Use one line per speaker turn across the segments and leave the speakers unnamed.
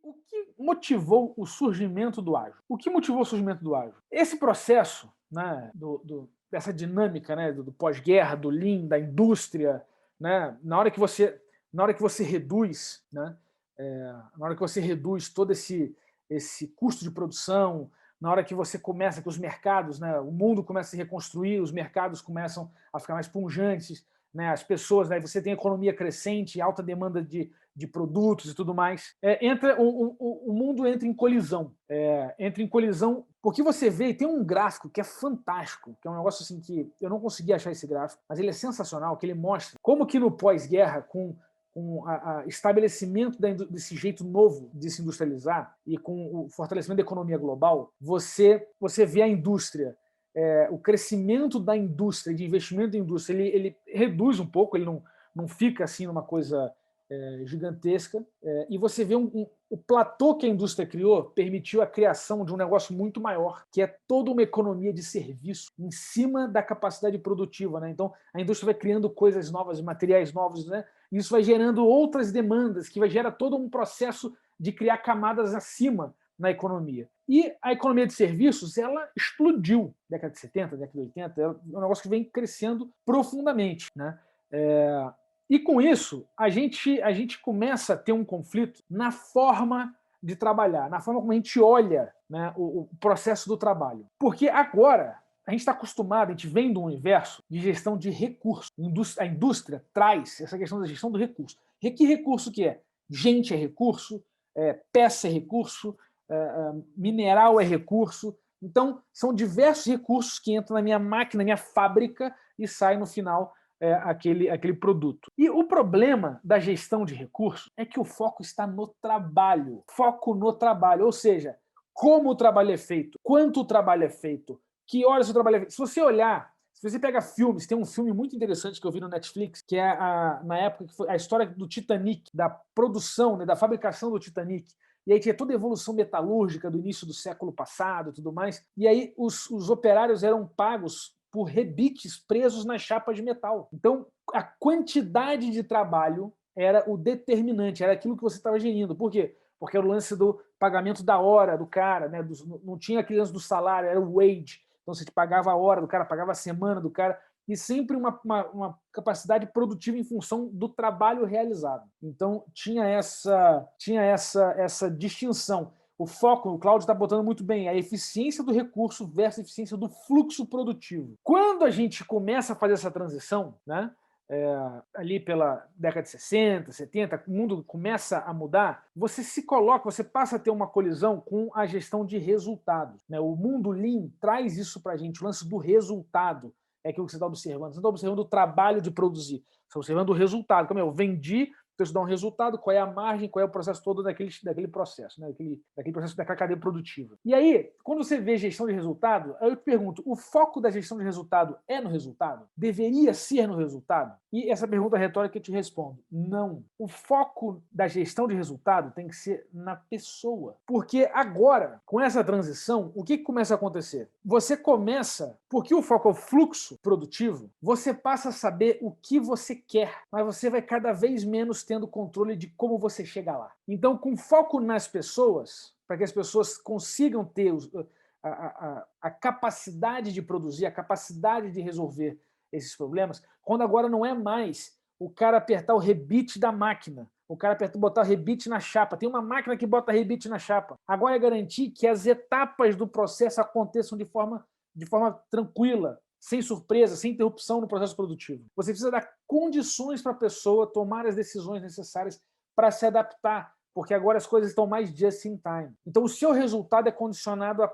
o que motivou o surgimento do ágil? O que motivou o surgimento do ágil? Esse processo, né, dessa dinâmica, né, do pós-guerra, do Lean, da indústria, né, na hora que você reduz, né, na hora que você reduz todo esse custo de produção, na hora que você começa, que os mercados, né, o mundo começa a se reconstruir, os mercados começam a ficar mais pujantes, né, as pessoas, né, você tem economia crescente, alta demanda de produtos e tudo mais, o mundo entra em colisão, porque você vê, e tem um gráfico que é fantástico, que é um negócio assim que eu não consegui achar esse gráfico, mas ele é sensacional, que ele mostra como que no pós-guerra, com a estabelecimento desse jeito novo de se industrializar e com o fortalecimento da economia global, você vê a indústria, o crescimento da indústria, de investimento da indústria, ele reduz um pouco, ele não fica assim numa coisa gigantesca, e você vê o platô que a indústria criou permitiu a criação de um negócio muito maior, que é toda uma economia de serviço em cima da capacidade produtiva, né? Então, a indústria vai criando coisas novas, materiais novos, né? E isso vai gerando outras demandas, que vai gerar todo um processo de criar camadas acima na economia. E a economia de serviços, ela explodiu. Década de 70, década de 80, é um negócio que vem crescendo profundamente, né? E com isso, a gente começa a ter um conflito na forma de trabalhar, na forma como a gente olha, né, o processo do trabalho. Porque agora a gente está acostumado, a gente vem do universo de gestão de recursos. A indústria traz essa questão da gestão do recurso. Que recurso que é? Gente é recurso, peça é recurso, mineral é recurso. Então, são diversos recursos que entram na minha máquina, na minha fábrica e saem no final aquele produto. E o problema da gestão de recursos é que o foco está no trabalho. Foco no trabalho, ou seja, como o trabalho é feito, quanto o trabalho é feito, que horas o trabalho é feito. Se você olhar, se você pega filmes, tem um filme muito interessante que eu vi no Netflix, que é na época que foi a história do Titanic, da produção, né, da fabricação do Titanic. E aí tinha toda a evolução metalúrgica do início do século passado e tudo mais. E aí os operários eram pagos por rebites presos nas chapas de metal. Então, a quantidade de trabalho era o determinante, era aquilo que você estava gerindo. Por quê? Porque era o lance do pagamento da hora do cara, né? Não tinha aquele lance do salário, era o wage. Então, você te pagava a hora do cara, pagava a semana do cara, e sempre uma capacidade produtiva em função do trabalho realizado. Então, tinha essa distinção. O foco, o Cláudio está botando muito bem, a eficiência do recurso versus a eficiência do fluxo produtivo. Quando a gente começa a fazer essa transição, né, ali pela década de 60, 70, o mundo começa a mudar, você passa a ter uma colisão com a gestão de resultados. Né? O mundo Lean traz isso para a gente, o lance do resultado. É aquilo que você está observando. Você não está observando o trabalho de produzir, você está observando o resultado. Como eu vendi, então isso dá um resultado, qual é a margem, qual é o processo todo daquele processo, né? daquele processo daquela cadeia produtiva. E aí, quando você vê gestão de resultado, eu te pergunto, o foco da gestão de resultado é no resultado? Deveria ser no resultado? E essa pergunta retórica eu te respondo, não. O foco da gestão de resultado tem que ser na pessoa. Porque agora, com essa transição, o que começa a acontecer? Você começa, porque o foco é o fluxo produtivo, você passa a saber o que você quer, mas você vai cada vez menos tendo controle de como você chega lá. Então, com foco nas pessoas, para que as pessoas consigam ter a capacidade de produzir, a capacidade de resolver esses problemas, quando agora não é mais o cara apertar o rebite da máquina, o cara botar o rebite na chapa. Tem uma máquina que bota rebite na chapa. Agora é garantir que as etapas do processo aconteçam de forma tranquila, sem surpresa, sem interrupção no processo produtivo. Você precisa dar condições para a pessoa tomar as decisões necessárias para se adaptar, porque agora as coisas estão mais just in time. Então, o seu resultado é condicionado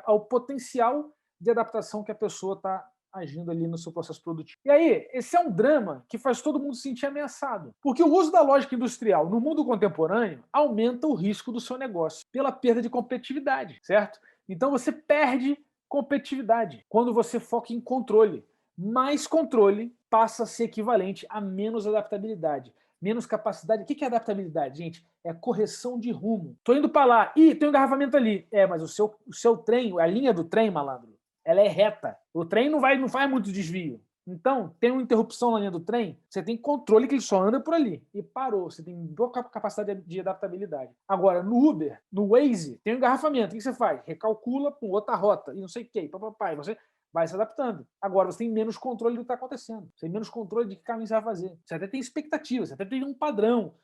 ao potencial de adaptação que a pessoa está agindo ali no seu processo produtivo. E aí, esse é um drama que faz todo mundo se sentir ameaçado. Porque o uso da lógica industrial no mundo contemporâneo aumenta o risco do seu negócio pela perda de competitividade, certo? Então você perde competitividade quando você foca em controle. Mais controle passa a ser equivalente a menos adaptabilidade. Menos capacidade. O que é adaptabilidade, gente? É correção de rumo. Tô indo para lá. Ih, tem um engarrafamento ali. Mas o seu trem, a linha do trem, malandro, ela é reta. O trem não faz muito desvio. Então, tem uma interrupção na linha do trem, você tem controle que ele só anda por ali. E parou, você tem boa capacidade de adaptabilidade. Agora, no Uber, no Waze, tem um engarrafamento. O que você faz? Recalcula com outra rota e não sei o quê. Papai, você vai se adaptando. Agora, você tem menos controle do que está acontecendo. Você tem menos controle de que caminho você vai fazer. Você até tem expectativa, você até tem um padrão.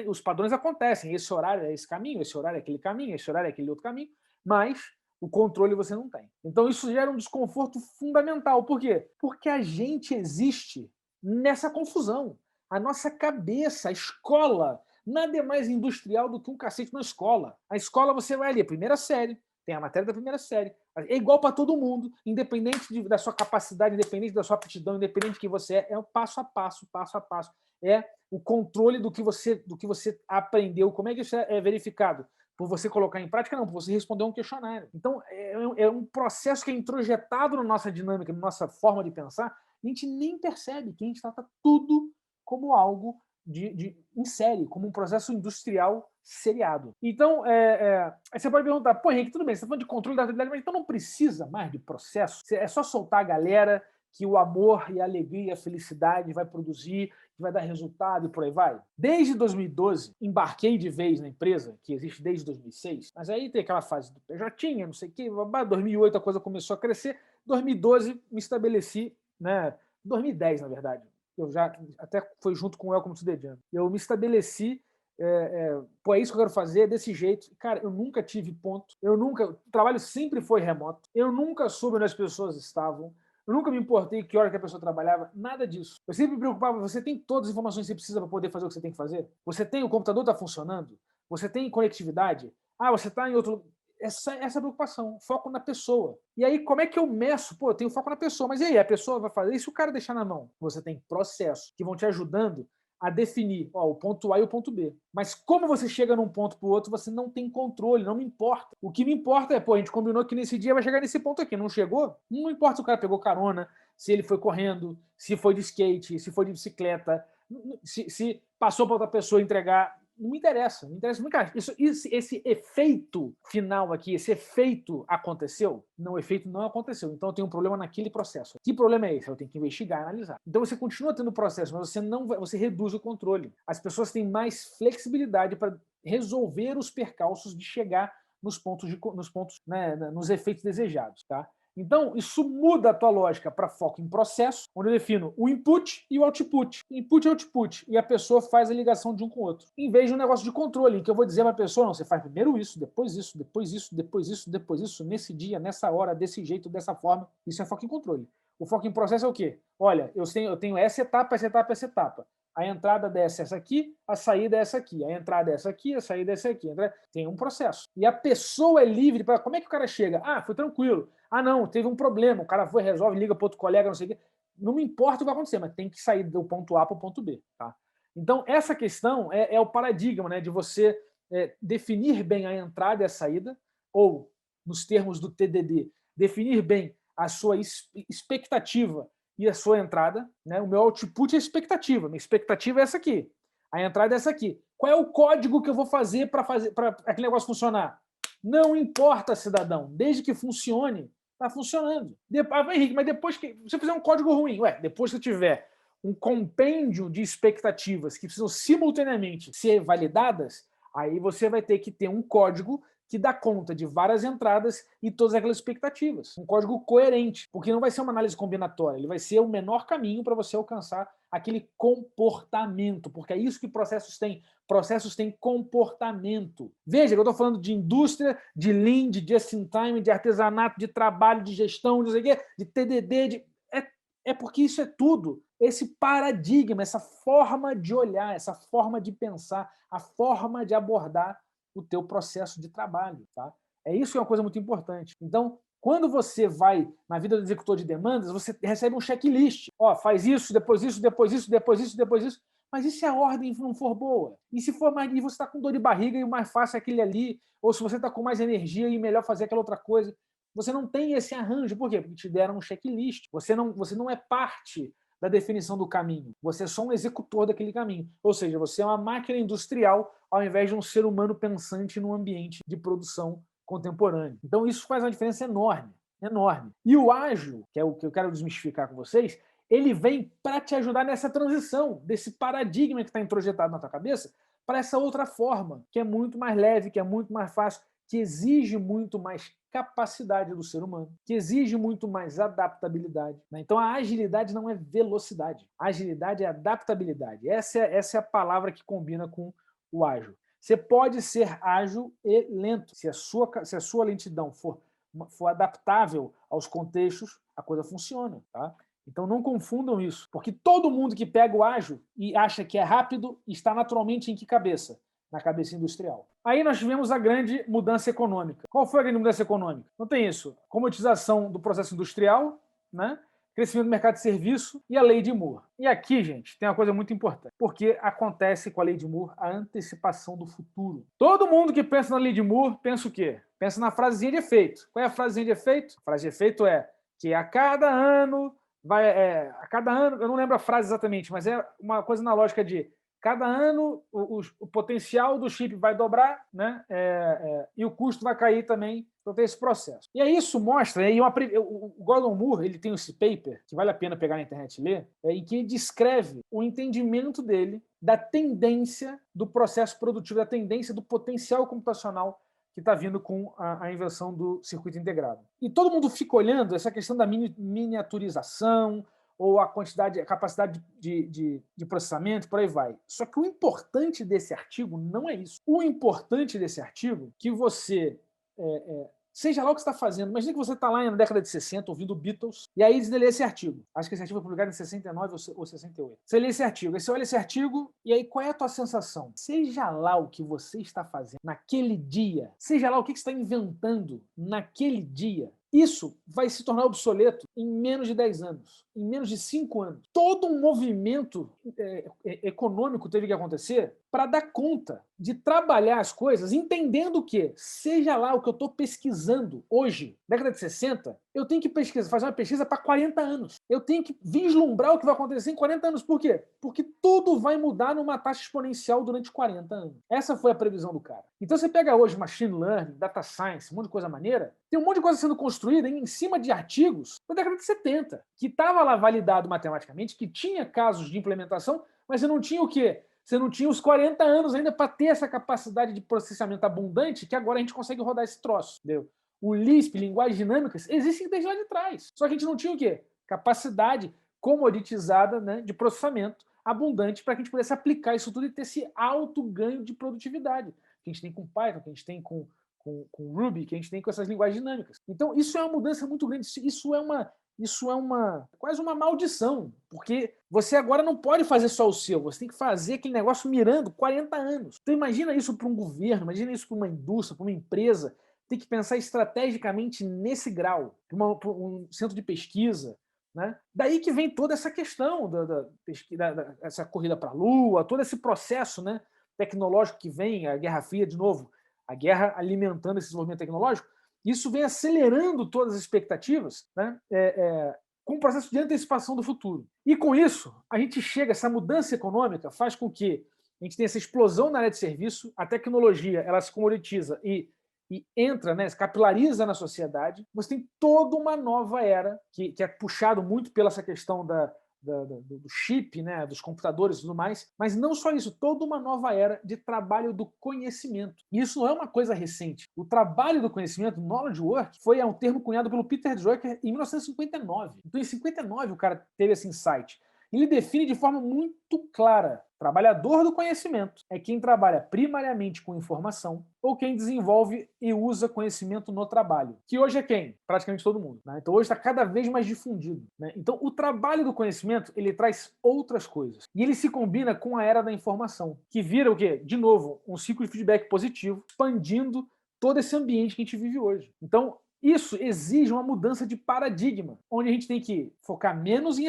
Os padrões acontecem. Esse horário é esse caminho, esse horário é aquele caminho, esse horário é aquele outro caminho. Mas o controle você não tem. Então isso gera um desconforto fundamental. Por quê? Porque a gente existe nessa confusão. A nossa cabeça, a escola, nada é mais industrial do que um cacete na escola. A escola você vai ali, a primeira série, tem a matéria da primeira série. É igual para todo mundo, independente da sua capacidade, independente da sua aptidão, independente do que você é um passo a passo, passo a passo. É o controle do que você aprendeu. Como é que isso é verificado? Por você colocar em prática, não, por você responder um questionário. Então, é um processo que é introjetado na nossa dinâmica, na nossa forma de pensar, a gente nem percebe que a gente trata tudo como algo em série, como um processo industrial seriado. Então, aí você pode perguntar, pô, Henrique, tudo bem, você está falando de controle da atividade, mas então não precisa mais de processo? É só soltar a galera que o amor e a alegria e a felicidade vai produzir, que vai dar resultado e por aí vai. Desde 2012, embarquei de vez na empresa, que existe desde 2006, mas aí tem aquela fase do PJ, não sei o quê, 2008 a coisa começou a crescer, 2012 me estabeleci, né, 2010 na verdade, eu já até foi junto com o Welcome to the Jungle, eu me estabeleci pô, é isso que eu quero fazer, desse jeito. Cara, eu nunca tive ponto, o trabalho sempre foi remoto, eu nunca soube onde as pessoas estavam, eu nunca me importei que hora que a pessoa trabalhava, nada disso. Eu sempre me preocupava, você tem todas as informações que você precisa para poder fazer o que você tem que fazer? Você tem, o computador está funcionando? Você tem conectividade? Ah, você está em outro... Essa preocupação, foco na pessoa. E aí, como é que eu meço? Pô, eu tenho foco na pessoa, mas e aí, a pessoa vai fazer? E se o cara deixar na mão? Você tem processos que vão te ajudando a definir o ponto A e o ponto B. Mas como você chega num ponto para o outro, você não tem controle, não me importa. O que me importa é, pô, a gente combinou que nesse dia vai chegar nesse ponto aqui. Não chegou? Não importa se o cara pegou carona, se ele foi correndo, se foi de skate, se foi de bicicleta, se passou para outra pessoa entregar. Não me interessa, não me interessa. Cara, esse efeito final aqui, esse efeito aconteceu? Não, o efeito não aconteceu. Então eu tenho um problema naquele processo. Que problema é esse? Eu tenho que investigar, analisar. Então você continua tendo processo, mas você reduz o controle. As pessoas têm mais flexibilidade para resolver os percalços de chegar nos pontos, né, nos efeitos desejados, tá? Então, isso muda a tua lógica para foco em processo, onde eu defino o input e o output. Input e output. E a pessoa faz a ligação de um com o outro. Em vez de um negócio de controle, em que eu vou dizer para a pessoa, não, você faz primeiro isso, depois isso, depois isso, depois isso, depois isso, nesse dia, nessa hora, desse jeito, dessa forma. Isso é foco em controle. O foco em processo é o quê? Olha, eu tenho essa etapa, essa etapa, essa etapa. A entrada dessa é essa aqui, a saída é essa aqui. A entrada é essa aqui, a saída é essa aqui. Tem um processo. E a pessoa é livre para... Como é que o cara chega? Ah, foi tranquilo. Ah, não, teve um problema. O cara foi, resolve, liga para outro colega, não sei o quê. Não me importa o que vai acontecer, mas tem que sair do ponto A para o ponto B. Tá? Então, essa questão é o paradigma, né, de você definir bem a entrada e a saída, ou, nos termos do TDD, definir bem a sua expectativa e a sua entrada, né? O meu output é a expectativa. Minha expectativa é essa aqui. A entrada é essa aqui. Qual é o código que eu vou fazer para aquele negócio funcionar? Não importa, cidadão. Desde que funcione, está funcionando. Henrique, mas depois que você fizer um código ruim, depois que eu tiver um compêndio de expectativas que precisam simultaneamente ser validadas, aí você vai ter que ter um código que dá conta de várias entradas e todas aquelas expectativas. Um código coerente, porque não vai ser uma análise combinatória, ele vai ser o menor caminho para você alcançar aquele comportamento, porque é isso que processos têm. Processos têm comportamento. Veja que eu estou falando de indústria, de lean, de just-in-time, de artesanato, de trabalho, de gestão, de TDD, é porque isso é tudo. Esse paradigma, essa forma de olhar, essa forma de pensar, a forma de abordar o teu processo de trabalho. Tá? É isso que é uma coisa muito importante. Então, quando você vai na vida do executor de demandas, você recebe um checklist. Faz isso, depois isso, depois isso, depois isso, depois isso. Mas e se a ordem não for boa? E se for mais, e você está com dor de barriga e o mais fácil é aquele ali, ou se você está com mais energia e melhor fazer aquela outra coisa? Você não tem esse arranjo. Por quê? Porque te deram um checklist. Você não é parte da definição do caminho. Você é só um executor daquele caminho. Ou seja, você é uma máquina industrial ao invés de um ser humano pensante num ambiente de produção contemporâneo. Então isso faz uma diferença enorme, enorme. E o ágil, que é o que eu quero desmistificar com vocês, ele vem para te ajudar nessa transição, desse paradigma que está introjetado na tua cabeça, para essa outra forma, que é muito mais leve, que é muito mais fácil, que exige muito mais capacidade do ser humano, que exige muito mais adaptabilidade. Né? Então a agilidade não é velocidade, a agilidade é adaptabilidade. Essa é a palavra que combina com o ágil. Você pode ser ágil e lento. Se a sua lentidão for adaptável aos contextos, a coisa funciona. Tá? Então não confundam isso, porque todo mundo que pega o ágil e acha que é rápido está naturalmente em que cabeça? Na cabeça industrial. Aí nós tivemos a grande mudança econômica. Qual foi a grande mudança econômica? Não tem isso. Comoditização do processo industrial, né? Crescimento do mercado de serviço e a lei de Moore. E aqui, gente, tem uma coisa muito importante, porque acontece com a lei de Moore a antecipação do futuro. Todo mundo que pensa na lei de Moore pensa o quê? Pensa na frasezinha de efeito. Qual é a frasezinha de efeito? A frase de efeito é que a cada ano eu não lembro a frase exatamente, mas é uma coisa na lógica de cada ano o potencial do chip vai dobrar, né? E o custo vai cair também. Então tem esse processo. E aí isso mostra, o Gordon Moore ele tem esse paper, que vale a pena pegar na internet e ler, em que ele descreve o entendimento dele da tendência do processo produtivo, da tendência do potencial computacional que está vindo com a invenção do circuito integrado. E todo mundo fica olhando essa questão da miniaturização, ou a capacidade de processamento, por aí vai. Só que o importante desse artigo não é isso. O importante desse artigo é que você, seja lá o que você está fazendo, imagina que você está lá na década de 60 ouvindo Beatles, e aí você lê esse artigo. Acho que esse artigo foi publicado em 69 ou 68. Você lê esse artigo, aí você olha esse artigo, e aí qual é a tua sensação? Seja lá o que você está fazendo naquele dia, seja lá o que você está inventando naquele dia, isso vai se tornar obsoleto em menos de 10 anos, em menos de 5 anos. Todo um movimento econômico teve que acontecer para dar conta de trabalhar as coisas, entendendo que, seja lá o que eu estou pesquisando hoje, década de 60, eu tenho que fazer uma pesquisa para 40 anos. Eu tenho que vislumbrar o que vai acontecer em 40 anos. Por quê? Porque tudo vai mudar numa taxa exponencial durante 40 anos. Essa foi a previsão do cara. Então você pega hoje machine learning, data science, um monte de coisa maneira, tem um monte de coisa sendo construída em cima de artigos da década de 70, que estava lá validado matematicamente, que tinha casos de implementação, mas você não tinha o quê? Você não tinha os 40 anos ainda para ter essa capacidade de processamento abundante que agora a gente consegue rodar esse troço, entendeu? O Lisp, linguagens dinâmicas, existem desde lá de trás. Só que a gente não tinha o quê? Capacidade comoditizada, né, de processamento abundante para que a gente pudesse aplicar isso tudo e ter esse alto ganho de produtividade que a gente tem com Python, que a gente tem com Ruby, que a gente tem com essas linguagens dinâmicas. Então, isso é uma mudança muito grande. Isso é quase uma maldição, porque você agora não pode fazer só o seu, você tem que fazer aquele negócio mirando 40 anos. Então imagina isso para um governo, imagina isso para uma indústria, para uma empresa, tem que pensar estrategicamente nesse grau, para um centro de pesquisa. Né? Daí que vem toda essa questão essa corrida para a Lua, todo esse processo, né, tecnológico que vem, a Guerra Fria de novo, a guerra alimentando esse desenvolvimento tecnológico. Isso vem acelerando todas as expectativas, né, com um processo de antecipação do futuro. E com isso, a gente chega, essa mudança econômica faz com que a gente tenha essa explosão na área de serviço, a tecnologia ela se comoditiza e entra, né, se capilariza na sociedade. Você tem toda uma nova era, que é puxado muito pela essa questão do chip, né, dos computadores e tudo mais, mas não só isso, toda uma nova era de trabalho do conhecimento. E isso não é uma coisa recente. O trabalho do conhecimento, knowledge work, foi um termo cunhado pelo Peter Drucker em 1959. Então, em 59, o cara teve esse insight. Ele define de forma muito clara: trabalhador do conhecimento é quem trabalha primariamente com informação ou quem desenvolve e usa conhecimento no trabalho. Que hoje é quem? Praticamente todo mundo. Né? Então hoje está cada vez mais difundido. Né? Então o trabalho do conhecimento ele traz outras coisas. E ele se combina com a era da informação, que vira o quê? De novo, um ciclo de feedback positivo, expandindo todo esse ambiente que a gente vive hoje. Então, isso exige uma mudança de paradigma, onde a gente tem que focar menos em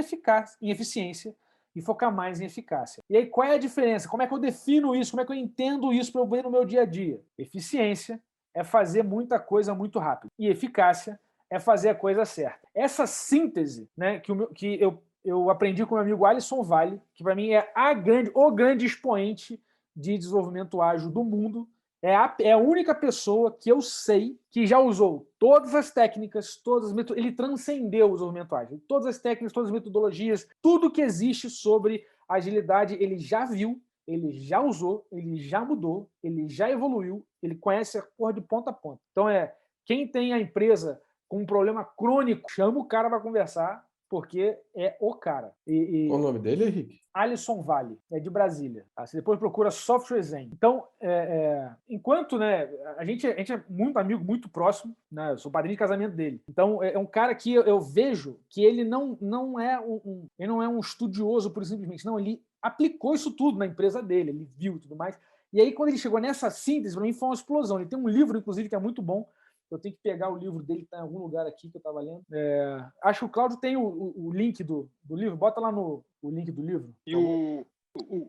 eficiência e focar mais em eficácia. E aí, qual é a diferença? Como é que eu defino isso? Como é que eu entendo isso para eu ver no meu dia a dia? Eficiência é fazer muita coisa muito rápido. E eficácia é fazer a coisa certa. Essa síntese, né, que eu aprendi com o meu amigo Alisson Vale, que para mim é o grande expoente de desenvolvimento ágil do mundo, É a única pessoa que eu sei que já usou todas as técnicas, ele transcendeu o desenvolvimento ágil. Todas as técnicas, todas as metodologias, tudo que existe sobre agilidade, ele já viu, ele já usou, ele já mudou, ele já evoluiu, ele conhece a porra de ponta a ponta. Então, quem tem a empresa com um problema crônico, chama o cara para conversar, porque é o cara.
Qual o nome dele, Henrique?
Alisson Vale, é de Brasília. Tá? Você depois procura Software Zen. Então, enquanto, né, a gente é muito amigo, muito próximo, né, eu sou padrinho de casamento dele. Então, é um cara que eu vejo que ele não é um estudioso, por simplesmente. Não, ele aplicou isso tudo na empresa dele, ele viu e tudo mais. E aí, quando ele chegou nessa síntese, para mim foi uma explosão. Ele tem um livro, inclusive, que é muito bom. Eu tenho que pegar o livro dele, que está em algum lugar aqui que eu estava lendo. Acho que o Cláudio tem o link do livro. Bota lá o link do livro.
E o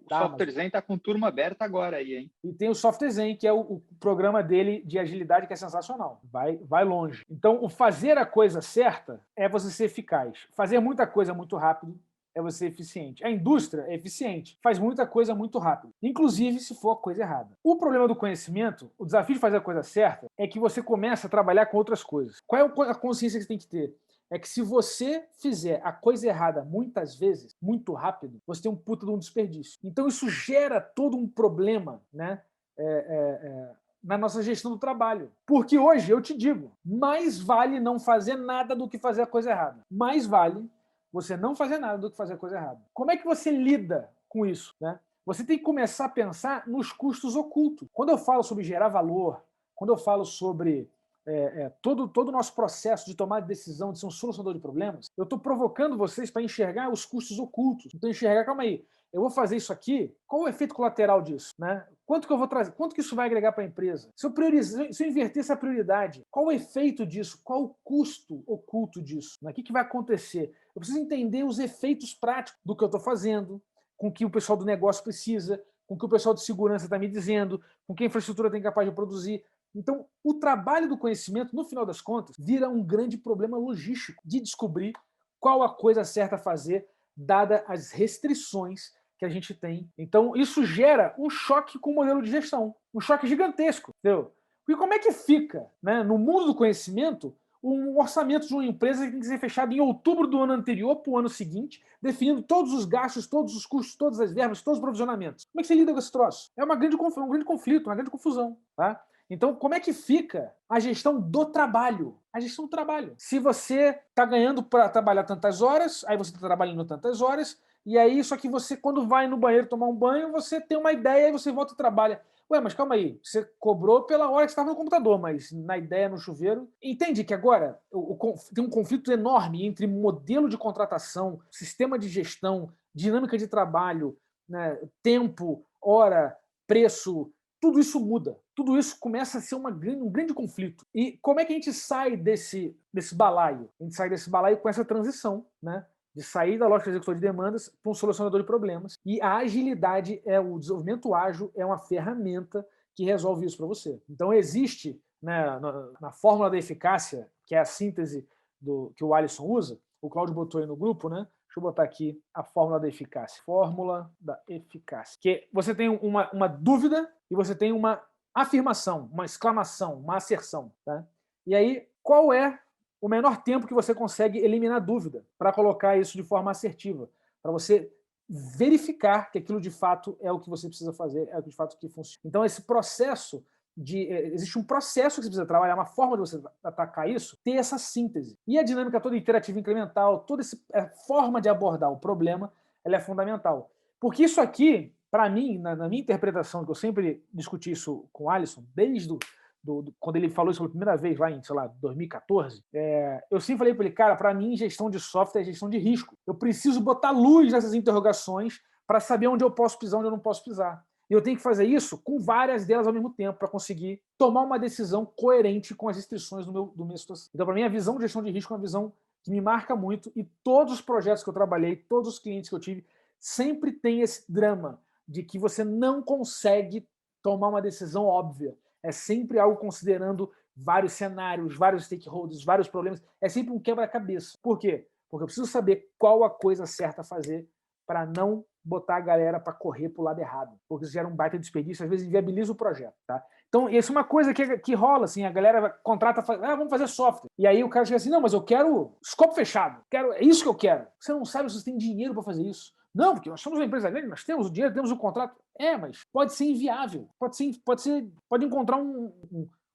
Software Zen está com turma aberta agora aí, hein?
E tem o Software Zen, que é o programa dele de agilidade, que é sensacional. Vai longe. Então, o fazer a coisa certa é você ser eficaz. Fazer muita coisa muito rápido é você ser eficiente. A indústria é eficiente, faz muita coisa muito rápido, inclusive se for a coisa errada. O problema do conhecimento, o desafio de fazer a coisa certa, é que você começa a trabalhar com outras coisas. Qual é a consciência que você tem que ter? É que se você fizer a coisa errada muitas vezes, muito rápido, você tem um puta de um desperdício. Então isso gera todo um problema, né? Na nossa gestão do trabalho. Porque hoje, eu te digo, mais vale não fazer nada do que fazer a coisa errada. Mais vale você não fazer nada do que fazer a coisa errada. Como é que você lida com isso, né? Você tem que começar a pensar nos custos ocultos. Quando eu falo sobre gerar valor, quando eu falo sobre todo o nosso processo de tomar decisão, de ser um solucionador de problemas, eu estou provocando vocês para enxergar os custos ocultos. Então, enxergar, calma aí, eu vou fazer isso aqui, qual o efeito colateral disso? Né? Quanto que eu vou trazer? Quanto que isso vai agregar para a empresa? Se eu inverter essa prioridade, qual o efeito disso? Qual o custo oculto disso? Né? O que vai acontecer? Eu preciso entender os efeitos práticos do que eu estou fazendo, com o que o pessoal do negócio precisa, com o que o pessoal de segurança está me dizendo, com o que a infraestrutura tem capaz de produzir. Então, o trabalho do conhecimento, no final das contas, vira um grande problema logístico de descobrir qual a coisa certa a fazer, dada as restrições que a gente tem. Então, isso gera um choque com o modelo de gestão, um choque gigantesco, entendeu? Porque como é que fica, né, no mundo do conhecimento, um orçamento de uma empresa que tem que ser fechado em outubro do ano anterior para o ano seguinte, definindo todos os gastos, todos os custos, todas as verbas, todos os provisionamentos? Como é que você lida com esse troço? É um grande conflito, uma grande confusão, tá? Então, como é que fica a gestão do trabalho? A gestão do trabalho. Se você está ganhando para trabalhar tantas horas, aí você está trabalhando tantas horas, e aí, só que você, quando vai no banheiro tomar um banho, você tem uma ideia e você volta e trabalha. Ué, mas calma aí, você cobrou pela hora que você estava no computador, mas na ideia, no chuveiro. Entende que agora tem um conflito enorme entre modelo de contratação, sistema de gestão, dinâmica de trabalho, né, tempo, hora, preço, tudo isso muda. Tudo isso começa a ser um grande conflito. E como é que a gente sai desse balaio? A gente sai desse balaio com essa transição, né? De sair da lógica de executor de demandas para um solucionador de problemas. E a agilidade, o desenvolvimento ágil é uma ferramenta que resolve isso para você. Então existe, né, na fórmula da eficácia, que é a síntese que o Alisson usa, o Cláudio botou aí no grupo, né? Deixa eu botar aqui a fórmula da eficácia. Fórmula da eficácia. Que você tem uma dúvida e você tem uma afirmação, uma exclamação, uma asserção. Tá? E aí, qual é o menor tempo que você consegue eliminar dúvida para colocar isso de forma assertiva? Para você verificar que aquilo de fato é o que você precisa fazer, é o que de fato que funciona. Então, esse processo existe um processo que você precisa trabalhar, uma forma de você atacar isso, ter essa síntese. E a dinâmica toda interativa incremental, toda essa forma de abordar o problema, ela é fundamental. Porque isso aqui, para mim, na minha interpretação, que eu sempre discuti isso com o Alisson, desde quando ele falou isso pela primeira vez, lá em, sei lá, 2014, eu sempre falei para ele, cara, para mim, gestão de software é gestão de risco. Eu preciso botar luz nessas interrogações para saber onde eu posso pisar, onde eu não posso pisar. E eu tenho que fazer isso com várias delas ao mesmo tempo para conseguir tomar uma decisão coerente com as restrições do meu situação. Então, para mim, a visão de gestão de risco é uma visão que me marca muito e todos os projetos que eu trabalhei, todos os clientes que eu tive, sempre tem esse drama de que você não consegue tomar uma decisão óbvia. É sempre algo considerando vários cenários, vários stakeholders, vários problemas. É sempre um quebra-cabeça. Por quê? Porque eu preciso saber qual a coisa certa a fazer para não botar a galera para correr para o lado errado, porque isso gera um baita desperdício, às vezes inviabiliza o projeto. Tá? Então, isso é uma coisa que rola, assim, a galera contrata, vamos fazer software. E aí o cara chega assim, não, mas eu quero escopo fechado, é isso que eu quero. Você não sabe se você tem dinheiro para fazer isso. Não, porque nós somos uma empresa grande, nós temos o dinheiro, temos o contrato. Mas pode ser inviável. Pode encontrar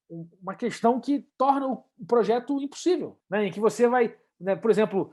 uma questão que torna o projeto impossível, né? Em que você vai, né, por exemplo,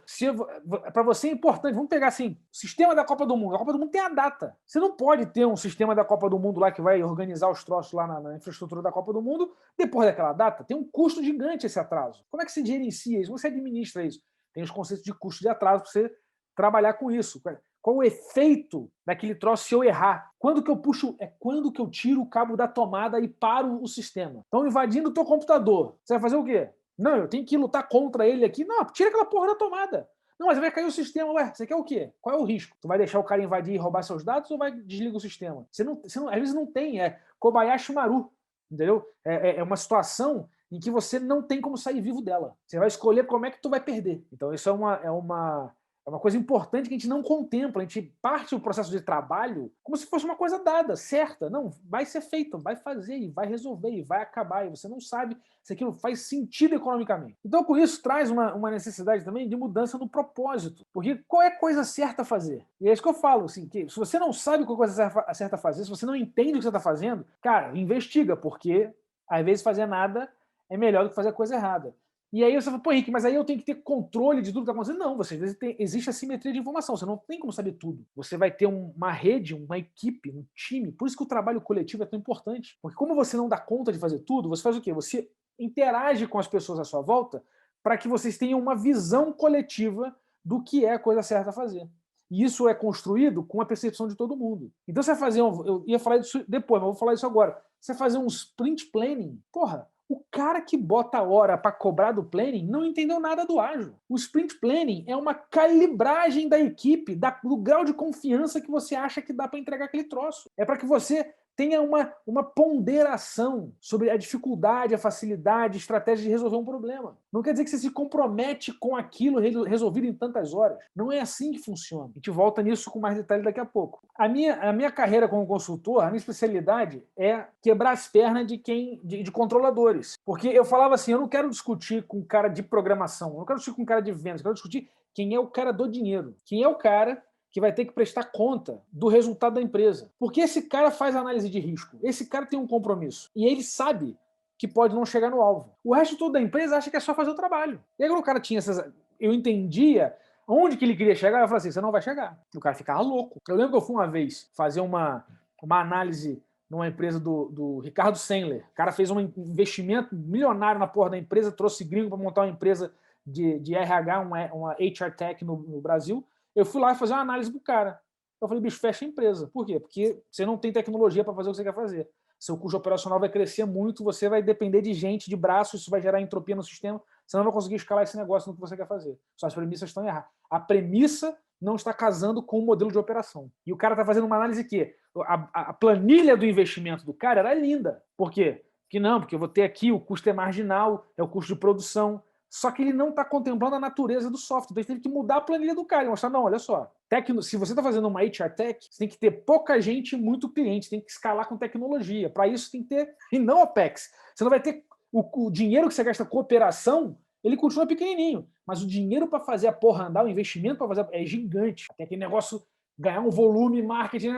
para você é importante, vamos pegar assim, sistema da Copa do Mundo. A Copa do Mundo tem a data. Você não pode ter um sistema da Copa do Mundo lá que vai organizar os troços lá na infraestrutura da Copa do Mundo depois daquela data. Tem um custo gigante esse atraso. Como é que se gerencia isso? Como você administra isso? Tem os conceitos de custo de atraso para você trabalhar com isso. Qual o efeito daquele troço se eu errar? Quando que eu puxo? É quando que eu tiro o cabo da tomada e paro o sistema. Estão invadindo o teu computador. Você vai fazer o quê? Não, eu tenho que lutar contra ele aqui. Não, tira aquela porra da tomada. Não, mas vai cair o sistema. Ué, você quer o quê? Qual é o risco? Tu vai deixar o cara invadir e roubar seus dados ou vai desligar o sistema? Você não, às vezes não tem. É Kobayashi Maru. Entendeu? É uma situação em que você não tem como sair vivo dela. Você vai escolher como é que tu vai perder. Então isso é uma coisa importante que a gente não contempla. A gente parte o processo de trabalho como se fosse uma coisa dada, certa. Não, vai ser feito, vai fazer, e vai resolver, e vai acabar. E você não sabe se aquilo faz sentido economicamente. Então, com isso, traz uma necessidade também de mudança no propósito. Porque qual é a coisa certa a fazer? E é isso que eu falo, assim, que se você não sabe qual é a coisa certa a fazer, se você não entende o que você está fazendo, cara, investiga, porque às vezes fazer nada é melhor do que fazer a coisa errada. E aí você fala, pô, Henrique, mas aí eu tenho que ter controle de tudo que está acontecendo. Não, às vezes existe assimetria de informação, você não tem como saber tudo. Você vai ter uma rede, uma equipe, um time. Por isso que o trabalho coletivo é tão importante. Porque como você não dá conta de fazer tudo, você faz o quê? Você interage com as pessoas à sua volta para que vocês tenham uma visão coletiva do que é a coisa certa a fazer. E isso é construído com a percepção de todo mundo. Então você vai fazer, eu ia falar disso depois, mas vou falar isso agora. Você vai fazer um sprint planning, porra, o cara que bota a hora para cobrar do planning não entendeu nada do ágil. O sprint planning é uma calibragem da equipe, do grau de confiança que você acha que dá para entregar aquele troço. É para que você tenha uma ponderação sobre a dificuldade, a facilidade, a estratégia de resolver um problema. Não quer dizer que você se compromete com aquilo resolvido em tantas horas. Não é assim que funciona. A gente volta nisso com mais detalhe daqui a pouco. A minha carreira como consultor, a minha especialidade é quebrar as pernas de controladores. Porque eu falava assim, eu não quero discutir com um cara de programação, eu não quero discutir com um cara de vendas, eu quero discutir quem é o cara do dinheiro. Quem é o cara que vai ter que prestar conta do resultado da empresa. Porque esse cara faz análise de risco, esse cara tem um compromisso, e ele sabe que pode não chegar no alvo. O resto todo da empresa acha que é só fazer o trabalho. E aí quando o cara tinha essas... Eu entendia onde que ele queria chegar, eu falava assim, você não vai chegar. E o cara ficava louco. Eu lembro que eu fui uma vez fazer uma análise numa empresa do Ricardo Sandler. O cara fez um investimento milionário na porra da empresa, trouxe gringo para montar uma empresa de RH, uma HR Tech no Brasil. Eu fui lá fazer uma análise pro cara. Eu falei, bicho, fecha a empresa. Por quê? Porque você não tem tecnologia para fazer o que você quer fazer. Seu custo operacional vai crescer muito, você vai depender de gente, de braços, isso vai gerar entropia no sistema, você não vai conseguir escalar esse negócio no que você quer fazer. Suas premissas estão erradas. A premissa não está casando com o modelo de operação. E o cara está fazendo uma análise que a planilha do investimento do cara era linda. Por quê? Porque eu vou ter aqui, o custo é marginal, é o custo de produção. Só que ele não está contemplando a natureza do software. Então ele teve que mudar a planilha do cara e mostrar, não, olha só, se você está fazendo uma HR Tech, você tem que ter pouca gente e muito cliente, tem que escalar com tecnologia. Para isso tem que ter, e não OPEX. Você não vai ter o dinheiro que você gasta com operação, ele continua pequenininho. Mas o dinheiro para fazer a porra andar, o investimento para fazer é gigante. Tem aquele negócio ganhar um volume, marketing,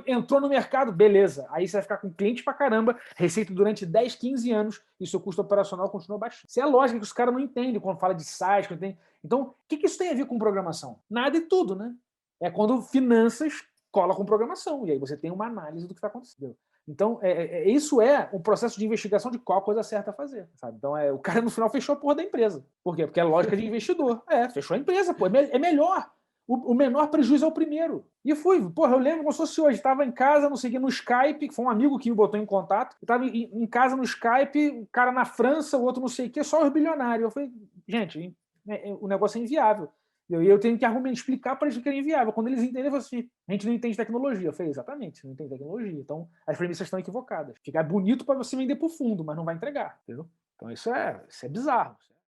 entrou no mercado, beleza. Aí você vai ficar com cliente pra caramba, receita durante 10, 15 anos e seu custo operacional continua baixo. Isso é a lógica que os caras não entendem quando fala de site. Então, o que isso tem a ver com programação? Nada e tudo, né? É quando finanças cola com programação, e aí você tem uma análise do que está acontecendo. Então, isso é um processo de investigação de qual coisa certa a fazer. Sabe? Então, o cara no final fechou a porra da empresa. Por quê? Porque é lógica de investidor. Fechou a empresa, pô, é melhor. O menor prejuízo é o primeiro. E fui, porra, eu lembro como se fosse hoje, estava em casa, não sei o que, no Skype, foi um amigo que me botou em contato, eu estava em casa no Skype, o cara na França, o outro não sei o que, só os bilionários. Eu falei, gente, o negócio é inviável. E eu tenho que explicar para eles que é inviável. Quando eles entendem, eu falo assim, a gente não entende tecnologia. Eu falei, exatamente, você não entende tecnologia. Então, as premissas estão equivocadas. Fica bonito para você vender para o fundo, mas não vai entregar, entendeu? Então, isso é bizarro.